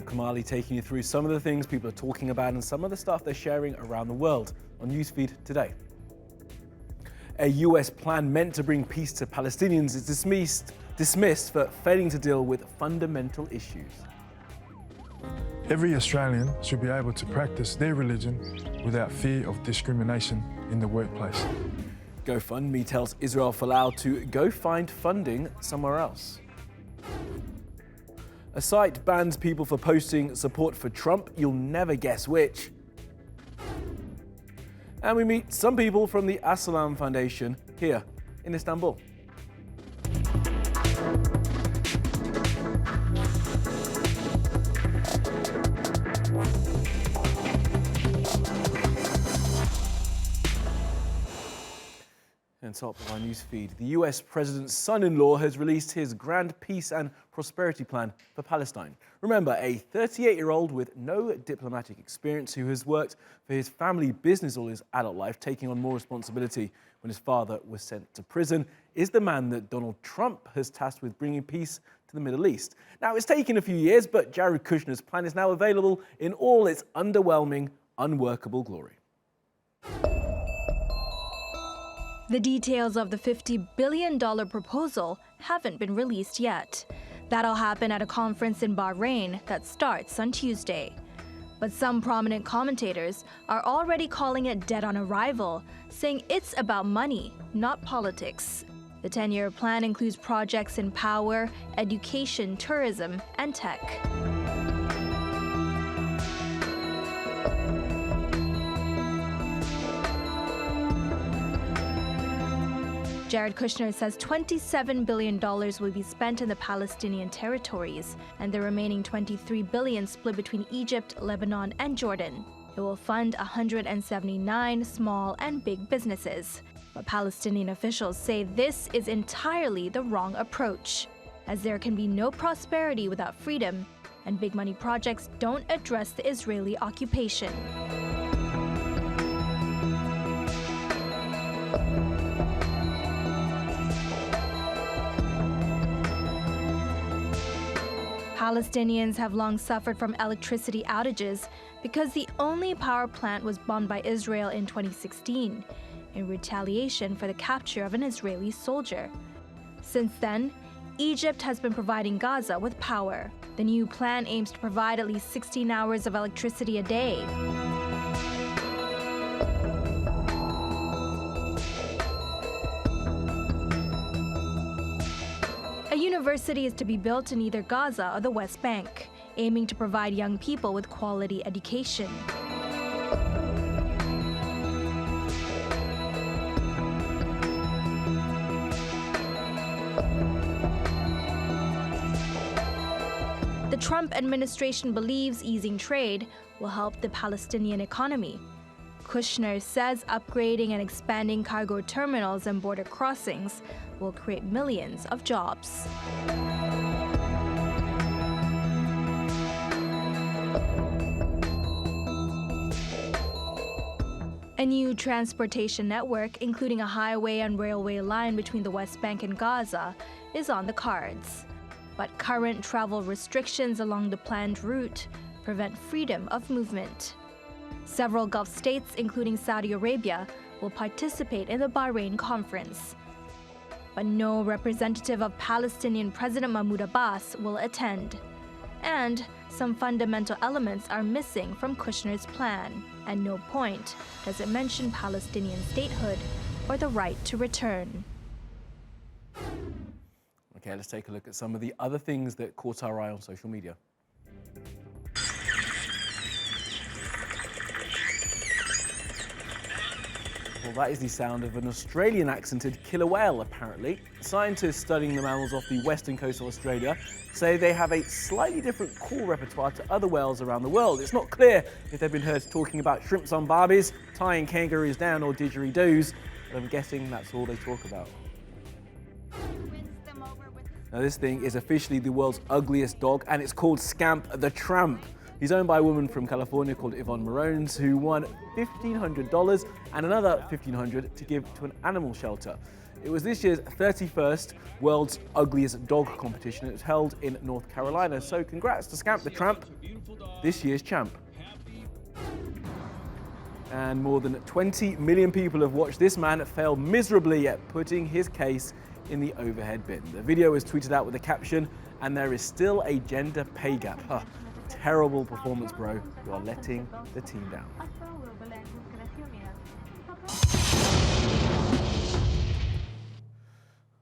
Kamali taking you through some of the things people are talking about and some of the stuff they're sharing around the world on Newsfeed today. A US plan meant to bring peace to Palestinians is dismissed for failing to deal with fundamental issues. Every Australian should be able to practice their religion without fear of discrimination in the workplace. GoFundMe tells Israel Folau to go find funding somewhere else. A site bans people for posting support for Trump. You'll never guess which. And we meet some people from the Assalam Foundation here in Istanbul. And top of our newsfeed, the US president's son-in-law has released his grand peace and prosperity plan for Palestine. Remember, a 38-year-old with no diplomatic experience who has worked for his family business all his adult life, taking on more responsibility when his father was sent to prison, is the man that Donald Trump has tasked with bringing peace to the Middle East. Now, it's taken a few years, but Jared Kushner's plan is now available in all its underwhelming, unworkable glory. The details of the $50 billion proposal haven't been released yet. That'll happen at a conference in Bahrain that starts on Tuesday. But some prominent commentators are already calling it dead on arrival, saying it's about money, not politics. The 10-year plan includes projects in power, education, tourism, and tech. Jared Kushner says $27 billion will be spent in the Palestinian territories, and the remaining $23 billion split between Egypt, Lebanon, and Jordan. It will fund 179 small and big businesses. But Palestinian officials say this is entirely the wrong approach, as there can be no prosperity without freedom, and big money projects don't address the Israeli occupation. Palestinians have long suffered from electricity outages because the only power plant was bombed by Israel in 2016 in retaliation for the capture of an Israeli soldier. Since then, Egypt has been providing Gaza with power. The new plan aims to provide at least 16 hours of electricity a day. A university is to be built in either Gaza or the West Bank, aiming to provide young people with quality education. The Trump administration believes easing trade will help the Palestinian economy. Kushner says upgrading and expanding cargo terminals and border crossings will create millions of jobs. A new transportation network, including a highway and railway line between the West Bank and Gaza, is on the cards. But current travel restrictions along the planned route prevent freedom of movement. Several Gulf states, including Saudi Arabia, will participate in the Bahrain conference. But no representative of Palestinian President Mahmoud Abbas will attend. And some fundamental elements are missing from Kushner's plan. At no point does it mention Palestinian statehood or the right to return. Okay, let's take a look at some of the other things that caught our eye on social media. Well, that is the sound of an Australian accented killer whale, apparently. Scientists studying the mammals off the western coast of Australia say they have a slightly different call repertoire to other whales around the world. It's not clear if they've been heard talking about shrimps on barbies, tying kangaroos down, or didgeridoos, but I'm guessing that's all they talk about. Now, this thing is officially the world's ugliest dog, and it's called Scamp the Tramp. He's owned by a woman from California called Yvonne Marones, who won $1,500 and another $1,500 to give to an animal shelter. It was this year's 31st World's Ugliest Dog competition. It was held in North Carolina. So congrats to Scamp the Tramp, this year's champ. And more than 20 million people have watched this man fail miserably at putting his case in the overhead bin. The video was tweeted out with a caption, "And there is still a gender pay gap." Huh. Terrible performance, bro. You are letting the team down.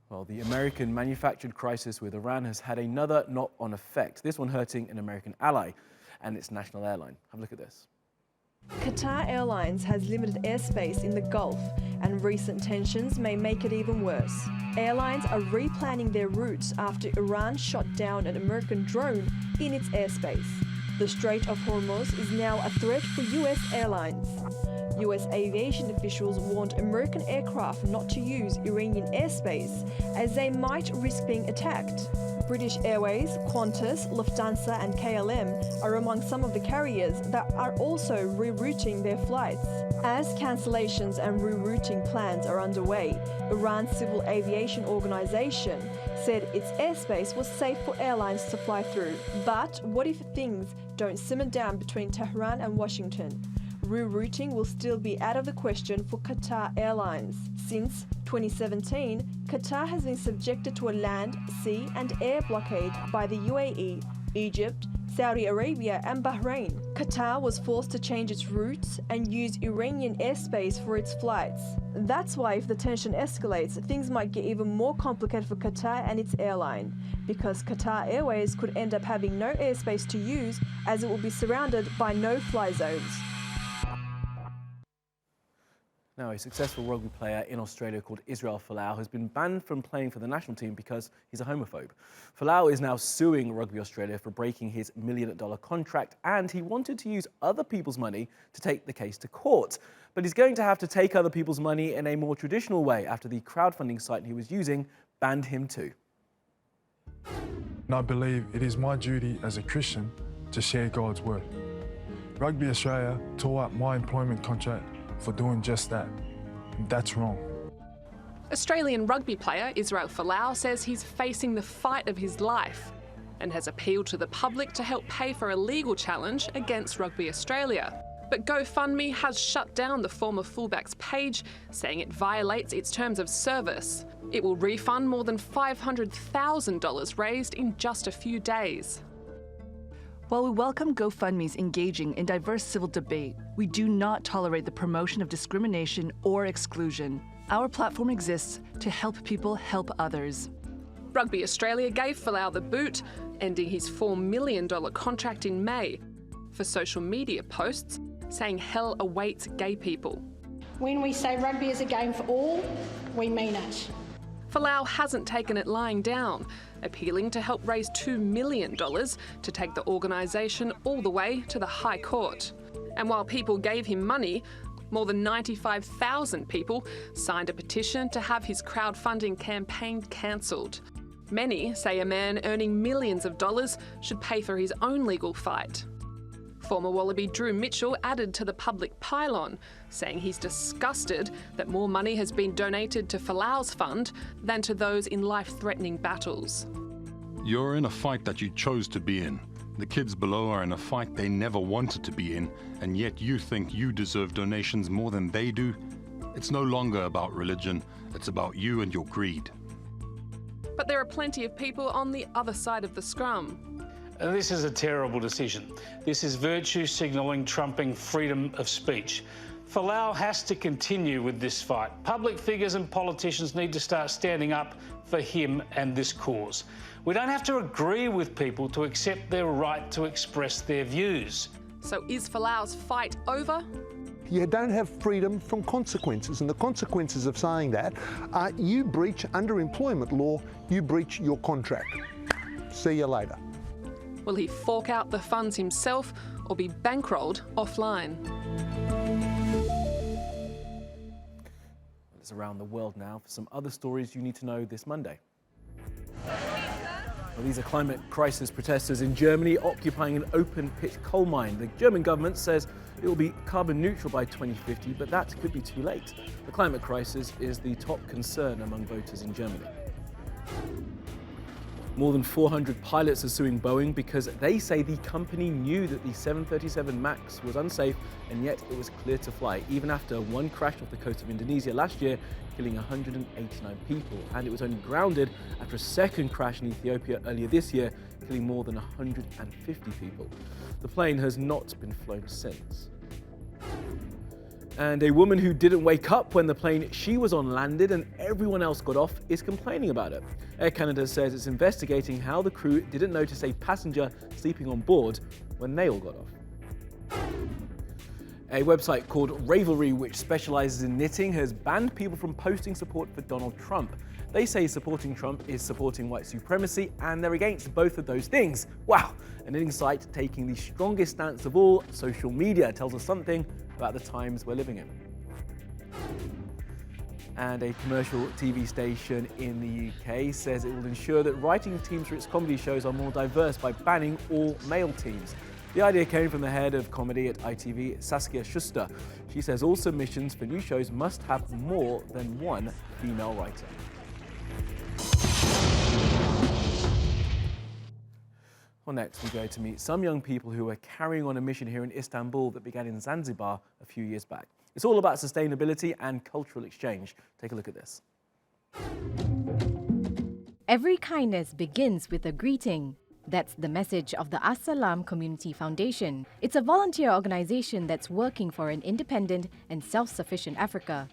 Well, the American manufactured crisis with Iran has had another knock-on effect, this one hurting an American ally and its national airline. Have a look at this. Qatar Airlines has limited airspace in the Gulf, and recent tensions may make it even worse. Airlines are replanning their routes after Iran shot down an American drone in its airspace. The Strait of Hormuz is now a threat for US airlines. US aviation officials warned American aircraft not to use Iranian airspace as they might risk being attacked. British Airways, Qantas, Lufthansa and KLM are among some of the carriers that are also rerouting their flights. As cancellations and rerouting plans are underway, Iran's Civil Aviation Organization said its airspace was safe for airlines to fly through. But what if things don't simmer down between Tehran and Washington? Rerouting will still be out of the question for Qatar Airlines. Since 2017, Qatar has been subjected to a land, sea and air blockade by the UAE, Egypt, Saudi Arabia and Bahrain. Qatar was forced to change its routes and use Iranian airspace for its flights. That's why if the tension escalates, things might get even more complicated for Qatar and its airline, because Qatar Airways could end up having no airspace to use as it will be surrounded by no-fly zones. Now, a successful rugby player in Australia called Israel Folau has been banned from playing for the national team because he's a homophobe. Folau is now suing Rugby Australia for breaking his $1 million contract, and he wanted to use other people's money to take the case to court. But he's going to have to take other people's money in a more traditional way after the crowdfunding site he was using banned him too. And I believe it is my duty as a Christian to share God's word. Rugby Australia tore up my employment contract for doing just that. And that's wrong. Australian rugby player Israel Folau says he's facing the fight of his life and has appealed to the public to help pay for a legal challenge against Rugby Australia. But GoFundMe has shut down the former fullback's page, saying it violates its terms of service. It will refund more than $500,000 raised in just a few days. While we welcome GoFundMe's engaging in diverse civil debate, we do not tolerate the promotion of discrimination or exclusion. Our platform exists to help people help others. Rugby Australia gave Falau the boot, ending his $4 million contract in May, for social media posts saying hell awaits gay people. When we say rugby is a game for all, we mean it. Falau hasn't taken it lying down, appealing to help raise $2 million to take the organisation all the way to the High Court. And while people gave him money, more than 95,000 people signed a petition to have his crowdfunding campaign cancelled. Many say a man earning millions of dollars should pay for his own legal fight. Former Wallaby Drew Mitchell added to the public pylon, saying he's disgusted that more money has been donated to Falau's fund than to those in life-threatening battles. You're in a fight that you chose to be in. The kids below are in a fight they never wanted to be in, and yet you think you deserve donations more than they do? It's no longer about religion, it's about you and your greed. But there are plenty of people on the other side of the scrum. This is a terrible decision. This is virtue signalling, trumping freedom of speech. Falau has to continue with this fight. Public figures and politicians need to start standing up for him and this cause. We don't have to agree with people to accept their right to express their views. So is Falau's fight over? You don't have freedom from consequences, and the consequences of saying that are you breach underemployment law, you breach your contract. See you later. Will he fork out the funds himself or be bankrolled offline? It's around the world now for some other stories you need to know this Monday. Well, these are climate crisis protesters in Germany occupying an open-pit coal mine. The German government says it will be carbon neutral by 2050, but that could be too late. The climate crisis is the top concern among voters in Germany. More than 400 pilots are suing Boeing because they say the company knew that the 737 MAX was unsafe, and yet it was clear to fly, even after one crash off the coast of Indonesia last year, killing 189 people. And it was only grounded after a second crash in Ethiopia earlier this year, killing more than 150 people. The plane has not been flown since. And a woman who didn't wake up when the plane she was on landed and everyone else got off is complaining about it. Air Canada says it's investigating how the crew didn't notice a passenger sleeping on board when they all got off. A website called Ravelry, which specializes in knitting, has banned people from posting support for Donald Trump. They say supporting Trump is supporting white supremacy, and they're against both of those things. Wow! A knitting site taking the strongest stance of all social media tells us something about the times we're living in. And a commercial TV station in the UK says it will ensure that writing teams for its comedy shows are more diverse by banning all male teams. The idea came from the head of comedy at ITV, Saskia Schuster. She says all submissions for new shows must have more than one female writer. Well, next we go to meet some young people who are carrying on a mission here in Istanbul that began in Zanzibar a few years back. It's all about sustainability and cultural exchange. Take a look at this. Every kindness begins with a greeting. That's the message of the Assalam Community Foundation. It's a volunteer organization that's working for an independent and self-sufficient Africa.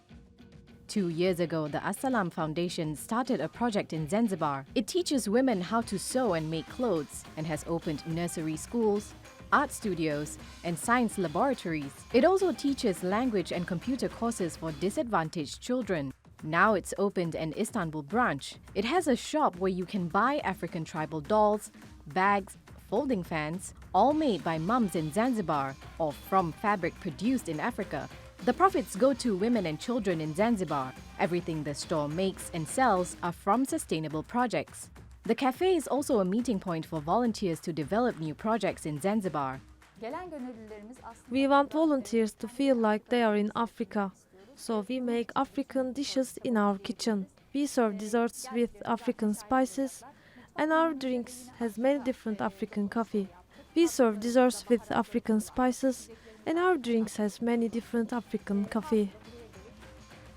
2 years ago, the Assalam Foundation started a project in Zanzibar. It teaches women how to sew and make clothes and has opened nursery schools, art studios, and science laboratories. It also teaches language and computer courses for disadvantaged children. Now it's opened an Istanbul branch. It has a shop where you can buy African tribal dolls, bags, folding fans, all made by mums in Zanzibar or from fabric produced in Africa. The profits go to women and children in Zanzibar. Everything the store makes and sells are from sustainable projects. The cafe is also a meeting point for volunteers to develop new projects in Zanzibar. We want volunteers to feel like they are in Africa, so we make African dishes in our kitchen. We serve desserts with African spices, and our drinks has many different African coffee. We serve desserts with African spices, and our drinks has many different African coffee.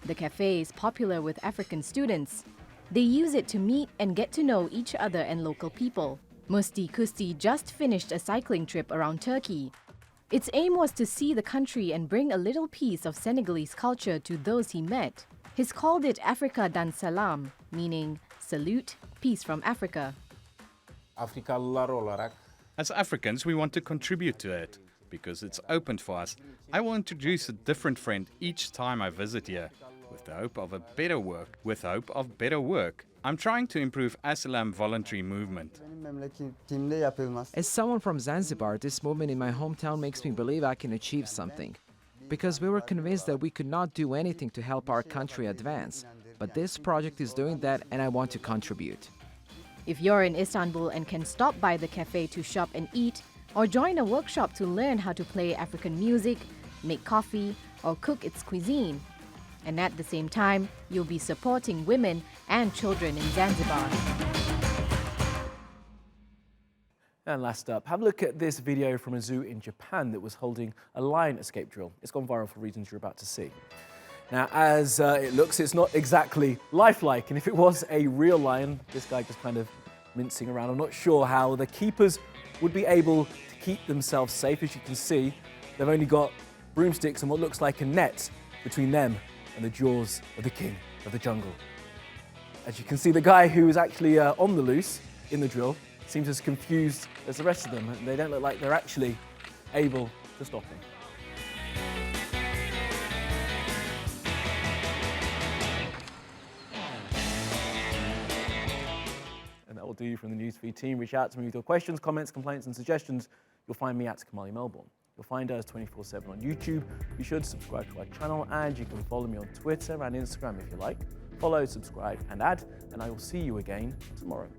The cafe is popular with African students. They use it to meet and get to know each other and local people. Musti Kusti just finished a cycling trip around Turkey. Its aim was to see the country and bring a little piece of Senegalese culture to those he met. He's called it Afrika dan Salam, meaning salute, peace from Africa. As Africans, we want to contribute to it because it's open for us. I will introduce a different friend each time I visit here, with the hope of better work. I'm trying to improve Assalam voluntary movement. As someone from Zanzibar, this movement in my hometown makes me believe I can achieve something. Because we were convinced that we could not do anything to help our country advance. But this project is doing that, and I want to contribute. If you're in Istanbul and can stop by the cafe to shop and eat, or join a workshop to learn how to play African music, make coffee, or cook its cuisine. And at the same time, you'll be supporting women and children in Zanzibar. And last up, have a look at this video from a zoo in Japan that was holding a lion escape drill. It's gone viral for reasons you're about to see. Now, as it looks, it's not exactly lifelike, and if it was a real lion, this guy just kind of mincing around, I'm not sure how the keepers would be able to keep themselves safe. As you can see, they've only got broomsticks and what looks like a net between them and the jaws of the king of the jungle. As you can see, the guy who is actually on the loose in the drill seems as confused as the rest of them. They don't look like they're actually able to stop him. And that will do from the Newsfeed team. Reach out to me with your questions, comments, complaints and suggestions. You'll find me at Kamali Melbourne. You'll find us 24/7 on YouTube. Be sure to subscribe to our channel, and you can follow me on Twitter and Instagram if you like. Follow, subscribe and add, and I will see you again tomorrow.